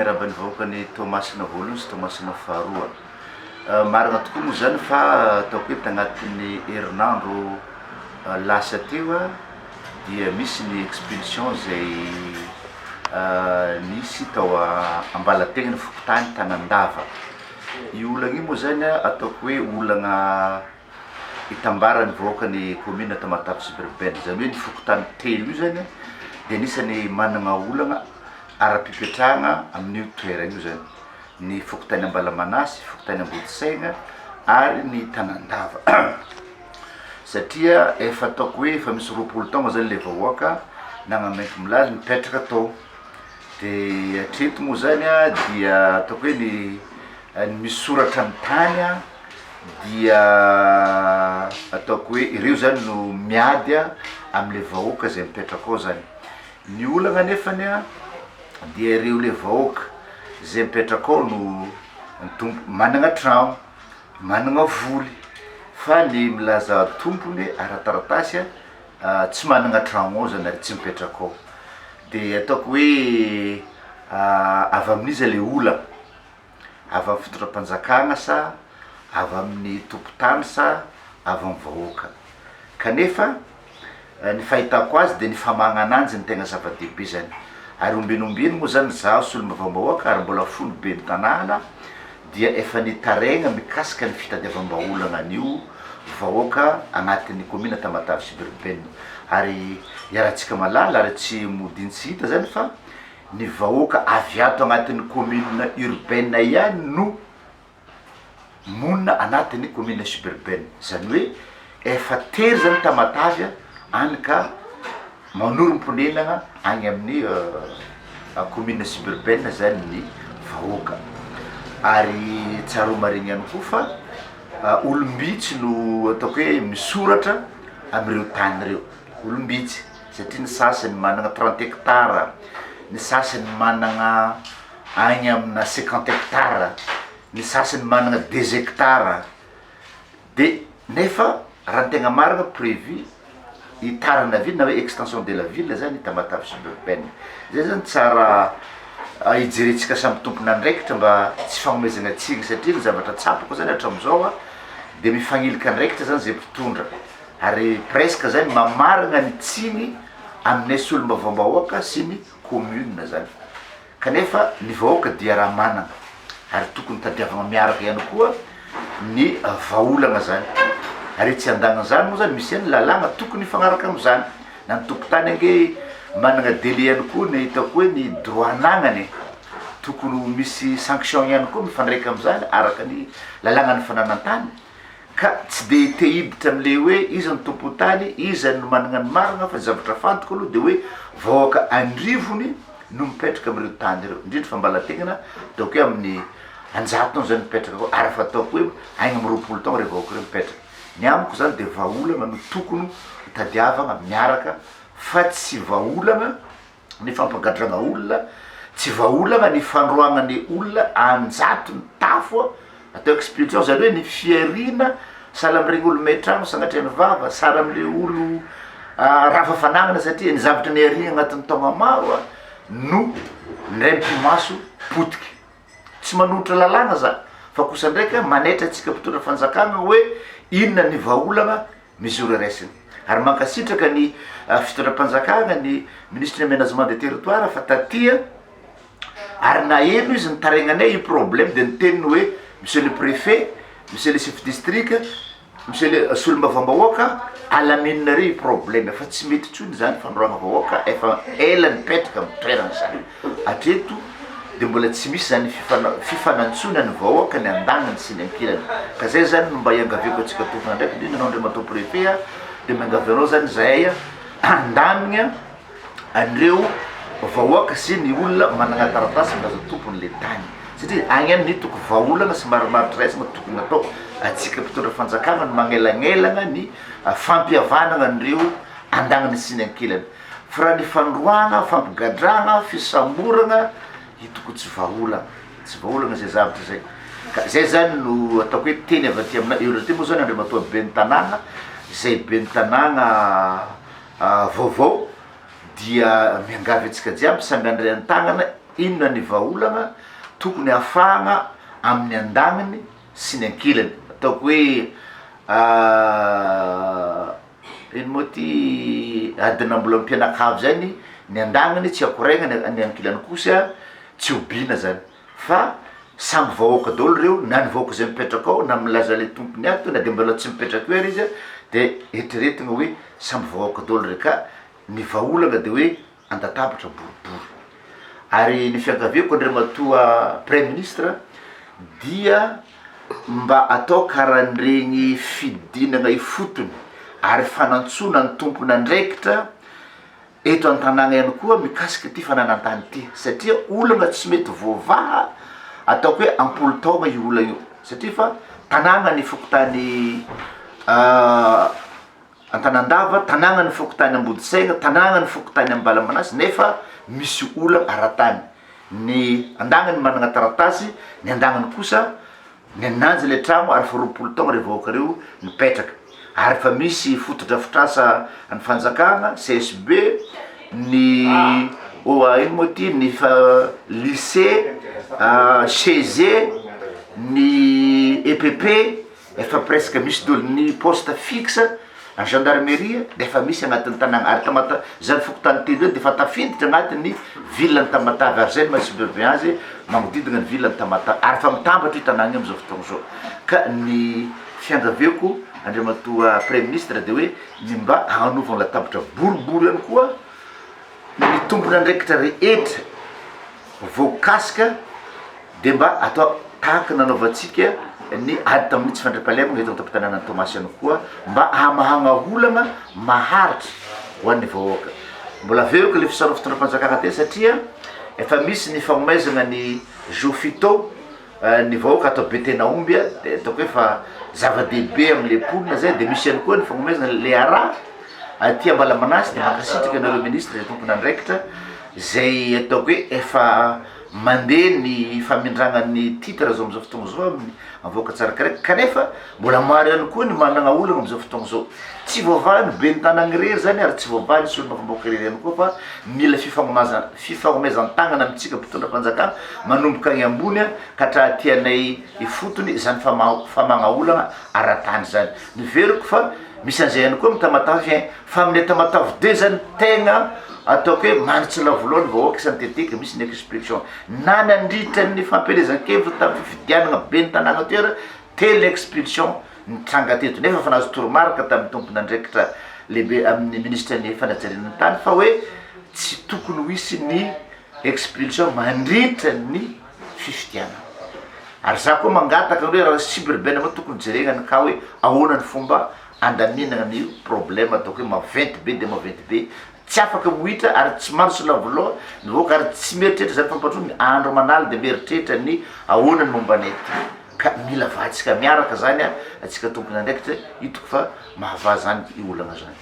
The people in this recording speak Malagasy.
Raban'ny vahoakany Tomasina voalohany sy Tomasina faharoa. Marina tokoa moa zany fa ataoko hoe tagnatin'ny herinandro lasa teo dia misy ny expulsion zay nisy tao Ambalategna ny Fokotany Tanandava. Io olagna io moa zany ataoko hoe olagna itambarany vahoakany commune Tamatave suburbaine, zany hoe ny Fokotany telo io zany dia anisany manana olagna ara-pipetrahana amin'io toerana io zany, ny Fokotany Ambalamanasy, Fokotany Ambodisaigna ary ny Tanandava. Satria efa ataoko hoe efa misy 20 taogna zany le vahoaka nagnamainty milazy mipetraka tao. Dia hatreto moa zany dia ataoko hoe ny misoratra amin'ny tany dia ataoko hoe ireo zany no miady amin'le vahoaka zay mipetraka ao zany. Ny olagna nefany dia ireo le vahoaka zay mipetraka ao no managna trano, managna voly, fa ny milaza tompony ara-taratasy tsy managna trano ao zany ary tsy mipetraka ao. Dia ataoko hoe avy amin'iza le olagna, avy amin'ny fitondram-panjakana sa avy amin'ny tompon-tany sa avy amin'ny vahoaka. Kanefa ny fahitako azy dia ny famagna ananjy ny tegna zava-dehibe zany. Ary ombenombeno moa zany zaho sy olom-bavam-bahoaka ary mbola folo be ny tanàna dia efa nitaregna mikasika ny fitadiavam-baolagna an'io vahoaka agnatin'ny commune Tamatave suburbaine. Ary iarahantsika malala ary tsy modiny tsy hita zany fa ny vahoaka avy ato agnatin'ny commune urbaine ihany no monina agnatin'ny commune suburbaine. Zany hoe efa tery zany Tamatave any ka manorim-ponenana agny amin'ny commune suburbaine zany ny vahoaka. Ary tsaro marigny ihany koa fa olombitsy no ataoko hoe misoratra amin'ireo tany ireo. Olombitsy satria ny sasany managna 30 hectares, ny sasany managna agny amina 50 hectares, ny sasany managna 2 hectares. Dia nefa raha ny tegna marina prévu itarana ville na hoe extension de la ville zany Tamatave suburbaine. Zay zany tsara hijerentsika samy tompona andraikitra mba tsy fanomezana antsika satria ny zavatra tsapako zany hatramizao dia mifagnilika andraikitra zany zay mpitondra. Ary presque zany mamarina ny tsiny aminay sy olom-bavam-bahoaka sy ny commune zany. Kanefa ny vahoaka dia raha manana ary tokony tadiavana miaraka ihany koa ny vahaolagna zany. Ary tsy andagna zany moa zany misy any lalàna tokony ifagnaraka amin'izany. Na ny tompon-tany ange managna délai ihany koa ny hitako hoe ny droit anagnany, tokony misy sanction ihany koa mifandraika amin'izany araka ny lalàna ny fananan-tany. Ka tsy dia tehiditra amin'le hoe iza ny tompon-tany, iza no managna ny marina, fa zavatra fantoko aloha dia hoe vahoaka andrivony no mipetraka amin'ireo tany ireo. Indrindra fa Ambalategnana ataoko hoe amin'ny 100 taona zany mipetraka ao, ary fa ataoko hoe agny amin'ny 20 taona ireo vahoaka ireo mipetraka. Ny amiko zany dia vahaolagna no tokony hitadiavana miaraka fa tsy vahaolagna ny fampagadrana olona, tsy vahaolagna ny fandroagna ny olona anjato ny tafo atao expulsion zany hoe ny fiarina sahala amin'ireny olo mai-trano sagnatria ny vava sara amin'le olo rafa fanagnana satria ny zavatra ny arina agnatin'ny taogna maro no ndray mpimaso potiky. Tsy manohitra lalàna za fa kosa ndraika manaitra antsika mpitondra fanjakana hoe inona ny vahaolagna mesure raisiny. Ary mankasitraka ny fitondram-panjakana ny ministre de l'aménagement des territoires fa tatia ary na eno izy nitaregnanay io problème dia niteniny hoe monsieur le préfet, monsieur le chef district, monsieur le sy olom-bavam-bahoaka alaminareo io problème fa tsy mety tsony zany fandroagna vahoaka efa ela nipetraka amin'ny toerana zany. Hatreto dia mbola tsy misy zany fifanantsona ny vahoaka ny andagnany sy ny ankilany. Ka zay zany no mba iangaviko antsika tompona ndraiky indrindra anao ndray matao préfet dia miangavianao zany zahay andamigna an'ireo vahoaka sy ny olona managna taratasy milaza tompony le tany. Satria agny any nitoko vahaolagna sy marimaritra raisina tokony natao antsika mpitondra fanjakana no magnelagnelagna ny fampihavanana an'ireo andagnany sy ny ankilany. Fa raha ny fandroagna, fampigadrana, fisamborana hitoko tsy vahaolagna, tsy vahaolagna zay zavatra zay. Ka zay zany no ataoko hoe teny avy aty amina eo ty moa zany andriamatoa be ny tanàna zay be ny tanàna vaovao dia miangavy antsika jiaby samby andray an-tagnana inona ny vaolagna tokony afahagna amin'ny andagniny sy ny ankilany ataoko hoe ino moa ty adina mbola ampianakavy zany ny andagniny tsy akoregna ny ankilany kosa tsy obina zany fa samby vahoaka daholo reo na ny vahoaka zay mipetraka ao na milaza le tompony ato na de mbola tsy mipetraka eo ary izy de eritreretigna hoe samby vahoaka daholo reo ka ny vaolagna de hoe andatabatra boribory ary ny fiankaviako andriamatoa premier ministre dia mba atao karan'iregny fidinagna ifotony ary fanantsona ny tompony andraikitra eto an-tanàgna ihany koa mikasika ty fananantany ty satria olagna tsy mety voavaha ataoko hoe ampolo taogna io ola io satria fa tanàgna ny fokotany Antanandava, tanàgna ny fokotany Ambodisaigna, tanàgna ny fokotany Ambalamanazy nefa misy olagna aratany. Ny andagnany managna taratasy, ny andagnany kosa ny ananjy le trano ary fa 20 taogna rehefa vahoaka reo mipetraka. Ary fa misy fotodrafitrasa ny fanjakagna, CSB, ny ino moa ty, ny lycée, CG, ny EPP, efa presque misy dolo ny poste fixe en gendarmerie defa misy agnatin'ny tanàgna ary Tamatave zany fokotany telo io defa tafiditra agnatin'ny ville-ny Tamatave ary zay ny maha-suburbian azy magnodidina ny ville-ny Tamatave ary fa mitambatra io tanàgna io am'izao fotoagna zao ka ny fiangaviako andriamatoa premier ministre de hoe ny mba hagnanovana latabatra boribory ihany koa ny tompony andraikitra rehetra voakasika de mba atao tahaka nanaovantsika ny ady tamin'ny tsy fandriam-pahalemana eto am-tapitanàna Tomasy ihany koa mba hamahagna olagna maharitra ho an'ny vahoaka. Mbola veriko le fisaro fitondram-panjakana teny satria efa misy ny fagnomezana ny Jofito ny vahoaka atao Betenaombia de ataoko hoe fa zava-dehibe amin'le polina zay de misy ihany koa ny fagnomezana le ara aty Ambalamanazy de mankasitraka anareo ministre tompony andraikitra zay ataoko hoe efa mandeha ny famindragnan'ny titre zao am'izao fotoagna zao amin'ny avoaka tsarakaraiky kanefa mbola maro ihany koa ny managna olagna am'izao fotoagna zao tsy voavaha ny be ny tanàgna rery zany ary tsy voavaha ny solomafamboaka rery ihany koa fa mila fifagnomezan-tagnana amitsika mpitondram-panjakana manomboka agny ambony ka hatratianay ifotony zany famagna olagna aratany zany ny veriko fa misy an'izay ihany koa Tamatave fa amin'ny Tamatave 2 zany tegna ataoko hoe manitsy lavoloany vahoaka santetika misy ny expulsion na nandritra ny fampelezan-kevitra tamin'ny fifidianana be ny tanàgna toera telo expulsion nitranga teto nefa fa nahazo toromarika tamin'ny tompony andraikitra lehibe amin'ny ministre ny fanajariana ny tany fa hoe tsy tokony ho hisy ny expulsion mandritra ny fifidianana ary za koa mangataka hoe raha suburbaine moa tokony jeregnany ka hoe ahoana ny fomba andaninana ny problème ataoko hoe maventy be de maventy be tsy afaka mohitra ary tsy manso lavoloa ny vahoaka ary tsy mieritreritra zany fampatro andro manaly de mieritreritra ny ahoana ny mombanety ka mila vahantsika miaraka zany atsika tompony andraikitra hitako fa mahavaha zany i olagna zany